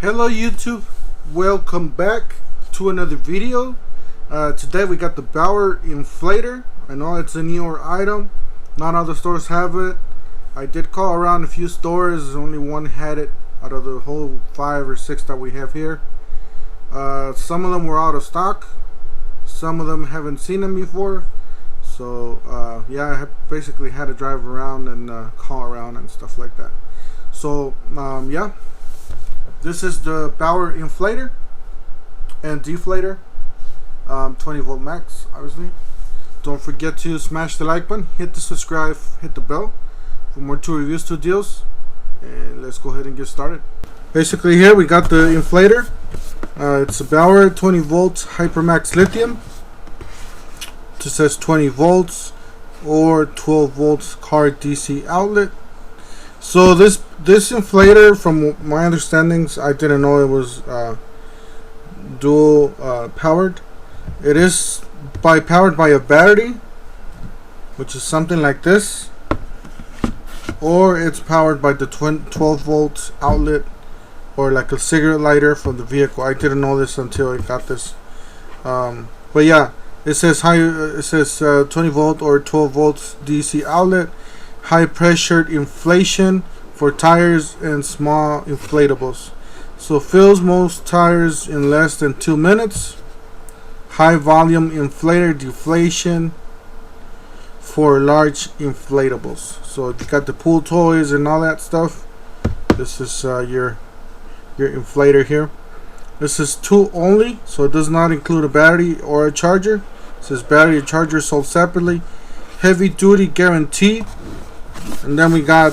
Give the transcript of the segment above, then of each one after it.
Hello YouTube, welcome back to another video. Today we got the Bauer Inflator. I know it's a newer item, not all the stores have it. I did call around a few stores, only one had it out of the whole 5 or 6 that we have here. Some of them were out of stock, some of them haven't seen them before. So yeah, I basically had to drive around and call around and stuff like that. So yeah, this is the Bauer Inflator and Deflator, 20 volt max, obviously. Don't forget to smash the like button, hit the subscribe, hit the bell for more 2 reviews, 2 deals, and let's go ahead and get started. Basically here we got the inflator. It's a Bauer 20 volt Hypermax Lithium. It says 20 volts or 12 volts car DC outlet. So this inflator, from my understandings, I didn't know it was dual powered. It is powered by a battery, which is something like this, or it's powered by the 12 volt outlet, or like a cigarette lighter from the vehicle. I didn't know this until I got this. But yeah, it says 20 volt or 12 volts DC outlet. High pressure inflation for tires and small inflatables. So fills most tires in less than 2 minutes. High volume inflator deflation for large inflatables. So if you got the pool toys and all that stuff, this is your inflator here. This is tool only, so it does not include a battery or a charger. It says battery and charger sold separately. Heavy duty guarantee. And then we got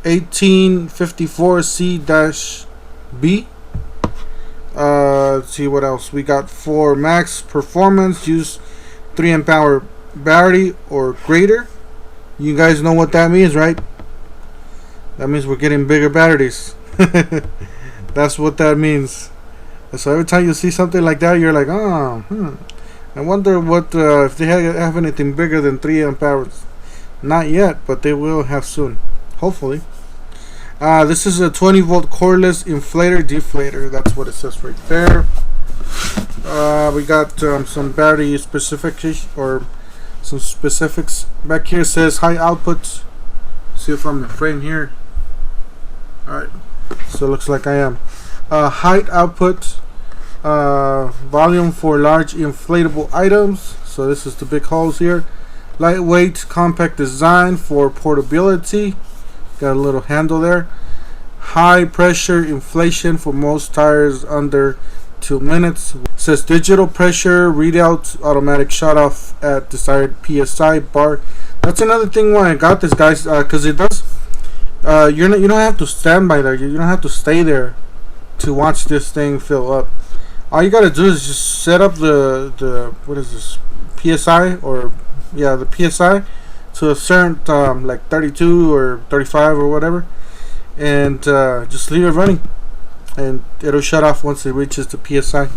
1854C-B. Let's see what else. We got for max performance, use 3 amp hour battery or greater. You guys know what that means, right? That means we're getting bigger batteries. That's what that means. So every time you see something like that, you're like, oh, I wonder what if they have anything bigger than 3 amp hours. Not yet, but they will have soon, hopefully. This is a 20 volt cordless inflator deflator. That's what it says right there. We got some battery specifics, or some specifics back here. It says high output. See if I'm in frame here. Alright, so it looks like I am. Height output, volume for large inflatable items. So this is the big holes here. Lightweight, compact design for portability. Got a little handle there. High pressure inflation for most tires under 2 minutes. It says digital pressure readout, automatic shut off at desired PSI bar. That's another thing why I got this, guys, because it does. You don't have to stand by there. You don't have to stay there to watch this thing fill up. All you gotta do is just set up the what is this, PSI, or yeah, the PSI to a certain like 32 or 35 or whatever, and just leave it running, and it'll shut off once it reaches the PSI. It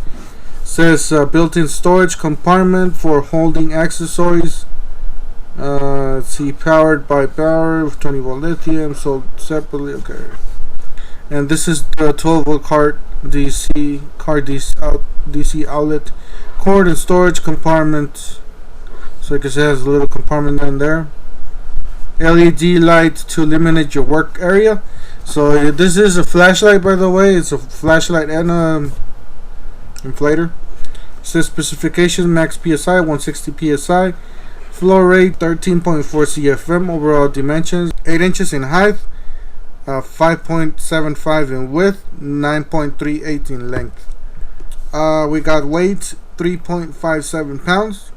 says built-in storage compartment for holding accessories. Let's see, powered by Bauer with 20 volt lithium, sold separately. Okay, and this is the 12 volt car DC outlet, cord and storage compartment. So like I said, it has a little compartment in there. LED light to illuminate your work area. So this is a flashlight, by the way. It's a flashlight and a inflator. It says specifications: max PSI 160 PSI, flow rate 13.4 CFM, overall dimensions 8 inches in height, 5.75 in width, 9.38 in length. We got weight 3.57 pounds.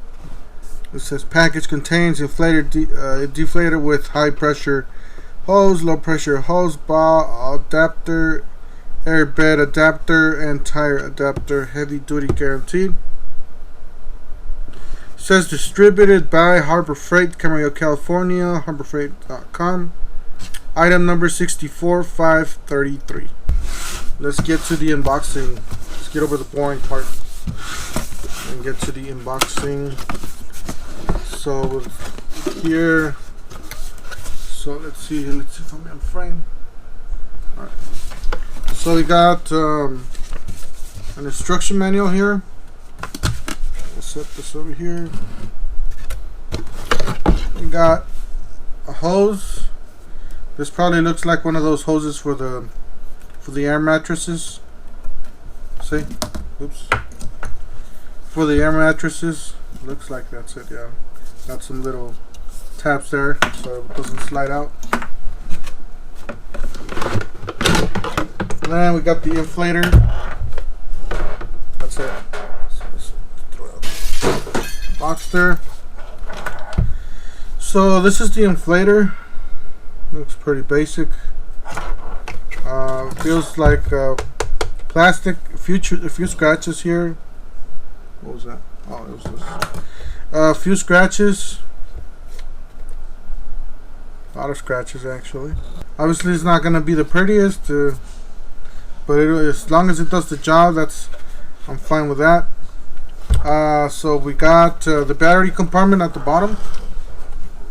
It says package contains inflator deflator with high pressure hose, low pressure hose, ball adapter, air bed adapter, and tire adapter. Heavy duty guaranteed. It says distributed by Harbor Freight, Camarillo, California. HarborFreight.com. Item number 64533. Let's get to the unboxing. Let's get over the boring part and get to the unboxing. So here, so let's see if I'm in frame. Alright. So we got an instruction manual here. We'll set this over here. We got a hose. This probably looks like one of those hoses for the air mattresses. See? Oops. For the air mattresses. Looks like that's it, yeah. Got some little tabs there so it doesn't slide out. And then we got the inflator. That's it. So let's throw out the box there. So this is the inflator. Looks pretty basic. Feels like plastic. A few scratches here. What was that? Oh, it was this. A few scratches. A lot of scratches actually. Obviously, it's not gonna be the prettiest, but as long as it does the job, I'm fine with that. So we got the battery compartment at the bottom.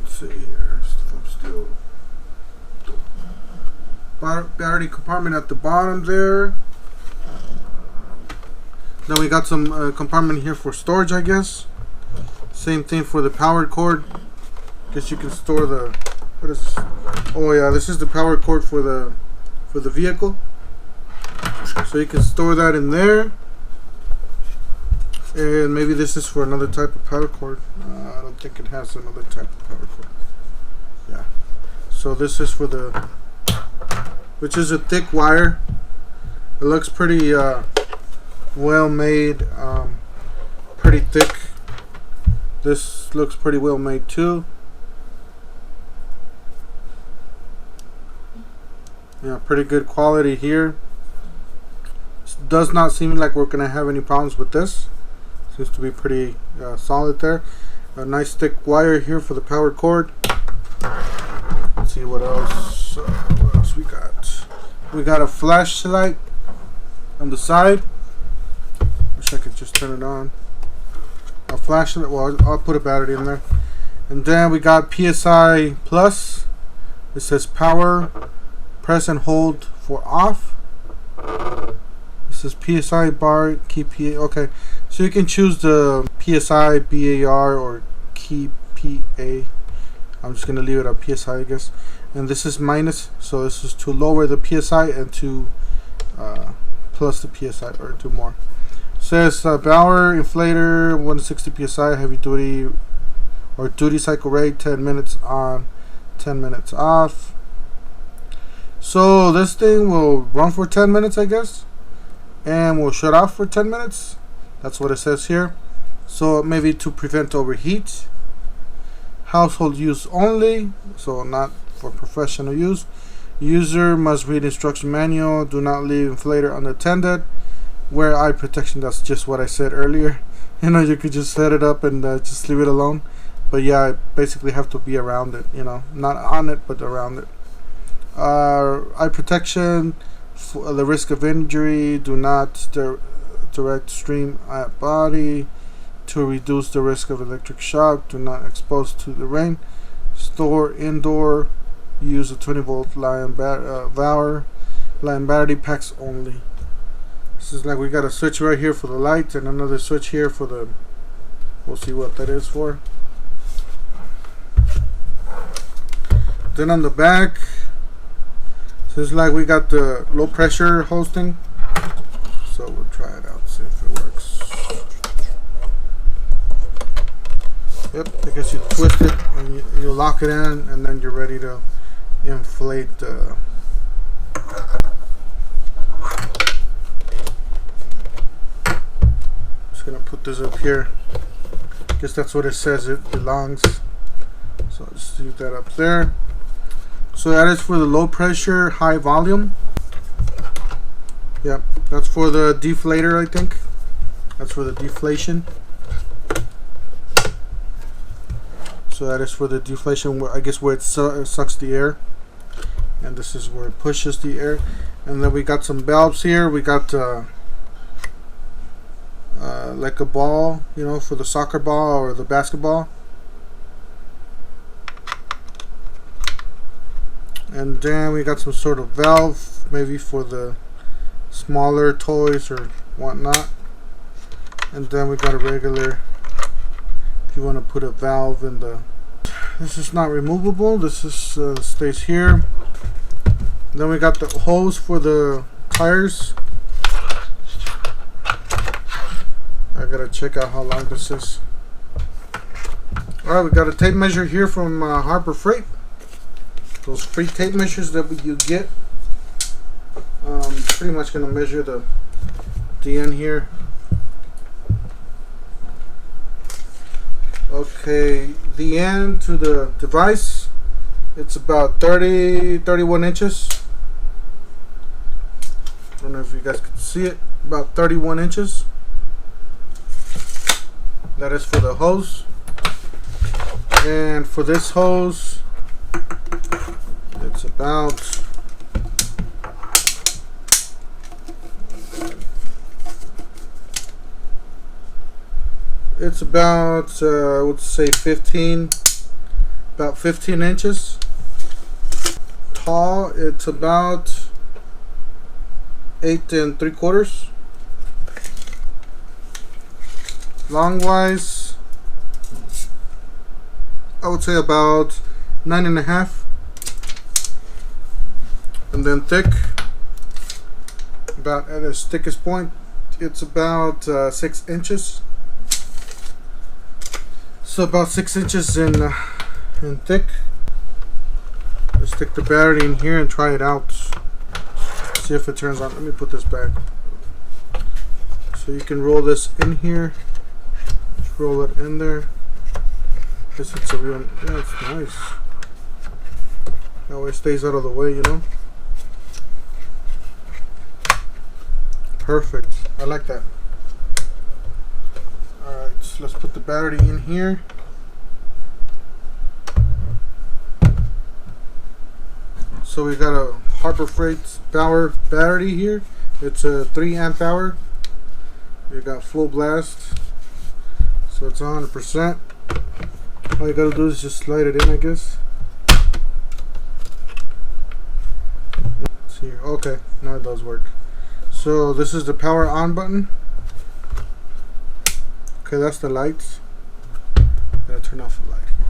Let's see here. Battery compartment at the bottom there. Then we got some compartment here for storage, I guess. Same thing for the power cord. Guess you can store the, what is this? Oh yeah, this is the power cord for the vehicle. So you can store that in there. And maybe this is for another type of power cord. I don't think it has another type of power cord. Yeah. So this is for the, which is a thick wire. It looks pretty well made, pretty thick. This looks pretty well made too. Yeah, pretty good quality here. Does not seem like we're gonna have any problems with this. Seems to be pretty solid there. A nice thick wire here for the power cord. Let's see what else. What else we got? We got a flashlight on the side. Wish I could just turn it on. A flashlight. Well, I'll put a battery in there. And then we got PSI plus. It says power. Press and hold for off. This is PSI bar key PA. Okay, so you can choose the PSI, BAR, or key PA. I'm just gonna leave it at PSI, I guess. And this is minus, so this is to lower the PSI and to plus the PSI, or to more. It says Bauer inflator 160 PSI heavy duty or duty cycle rate 10 minutes on, 10 minutes off. So this thing will run for 10 minutes, I guess, and will shut off for 10 minutes. That's what it says here. So maybe to prevent overheat. Household use only, so not for professional use. User must read instruction manual. Do not leave inflator unattended. Wear eye protection. That's just what I said earlier. You know, you could just set it up and just leave it alone. But yeah, I basically have to be around it. You know, not on it, but around it. Eye protection. For the risk of injury. Do not direct stream at body. To reduce the risk of electric shock. Do not expose to the rain. Store indoor. Use a 20-volt line battery packs only. This is like we got a switch right here for the light and another switch here for the, we'll see what that is for. Then on the back, so it's like we got the low pressure hosting. So we'll try it out, see if it works. Yep, I guess you twist it and you lock it in, and then you're ready to inflate the just gonna put this up here. I guess that's what it says it belongs. So I'll just leave that up there. So that is for the low pressure, high volume. Yep, that's for the deflator, I think. That's for the deflation. So that is for the deflation, where I guess where it sucks the air, and this is where it pushes the air. And then we got some valves here. We got like a ball, you know, for the soccer ball or the basketball. And then we got some sort of valve, maybe for the smaller toys or whatnot. And then we got a regular, if you want to put a valve in the, this is not removable, this is stays here. Then we got the hose for the tires. I gotta check out how long this is. Alright, we got a tape measure here from Harbor Freight. Those free tape measures that you get. Pretty much gonna measure the end here. Okay, the end to the device, it's about 31 inches. I don't know if you guys can see it, about 31 inches. That is for the hose. And for this hose, it's about I would say 15 inches tall. It's about 8 3/4. Long wise, I would say about 9.5. And then thick, about at its thickest point, it's about 6 inches. So about 6 inches in thick. Let's stick the battery in here and try it out. See if it turns on. Let me put this back. So you can roll this in here. Just roll it in there. Guess it's a real. Yeah, it's nice. That way it stays out of the way, you know. Perfect. I like that. Alright, so let's put the battery in here. So we got a Harbor Freight Bauer battery here. It's a 3 amp hour. We got full blast. So it's 100%. All you gotta do is just slide it in, I guess. Let's see here. Okay, now it does work. So this is the power on button. Okay, that's the lights. I'm gonna turn off the light here.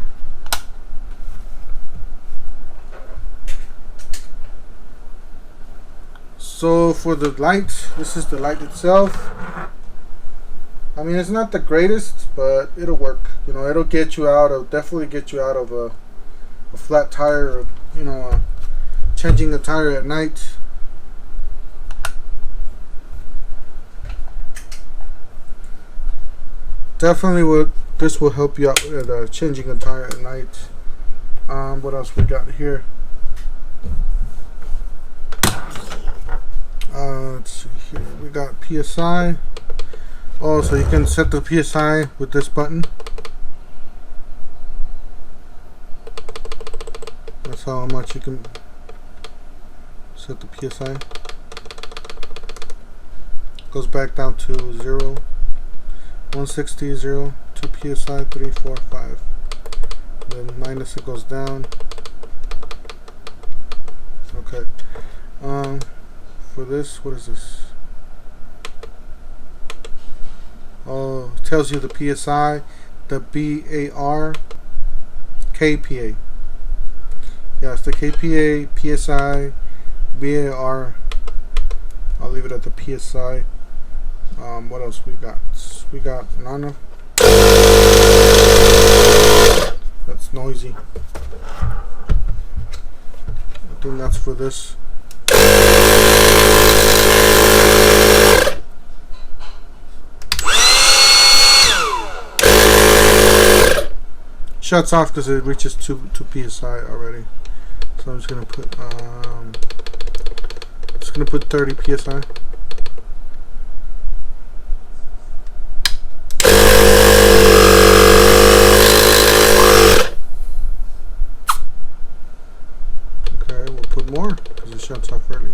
So for the light, this is the light itself. I mean, it's not the greatest, but it'll work. You know, it'll get you out of, definitely get you out of a flat tire, or, you know, changing a tire at night. Definitely this will help you out with changing a tire at night. What else we got here? Let's see here. We got PSI. Oh, so you can set the PSI with this button. That's how much you can set the PSI. Goes back down to 0. 160, 0, 2 psi, 3, 4, 5. Then minus, it goes down. Okay. For this, what is this? Oh, it tells you the PSI, the BAR, KPA. Yeah, it's the KPA, PSI, BAR. I'll leave it at the PSI. What else we got? We got nano. That's noisy. I think that's for this. Shuts off because it reaches 2 psi already. So I'm just gonna put 30 psi. More because it shuts off early.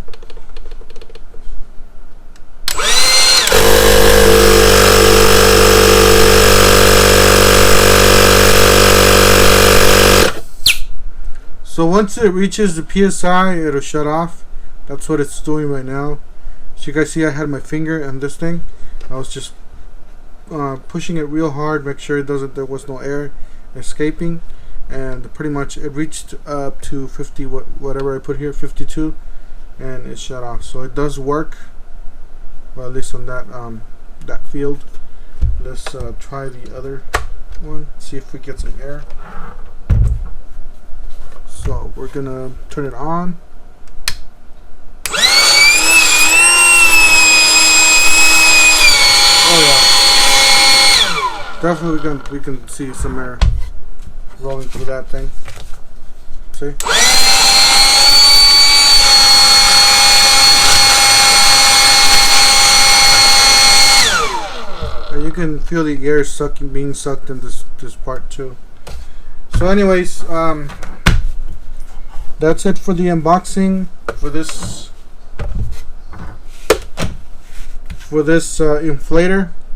So once it reaches the PSI, it'll shut off. That's what it's doing right now. So you guys see I had my finger on this thing. I was just pushing it real hard, make sure there was no air escaping, and pretty much it reached up to 50, whatever I put here, 52, and it shut off. So it does work, well, at least on that field. Let's try the other one, see if we get some air. So we're gonna turn it on. Oh yeah, definitely we can see some air rolling through that thing. See? And you can feel the air being sucked in this part too. So anyways, that's it for the unboxing for this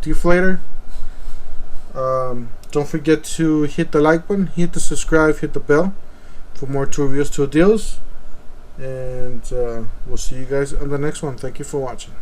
deflator. Don't forget to hit the like button, hit the subscribe, hit the bell for more tool reviews, tool deals, and we'll see you guys on the next one. Thank you for watching.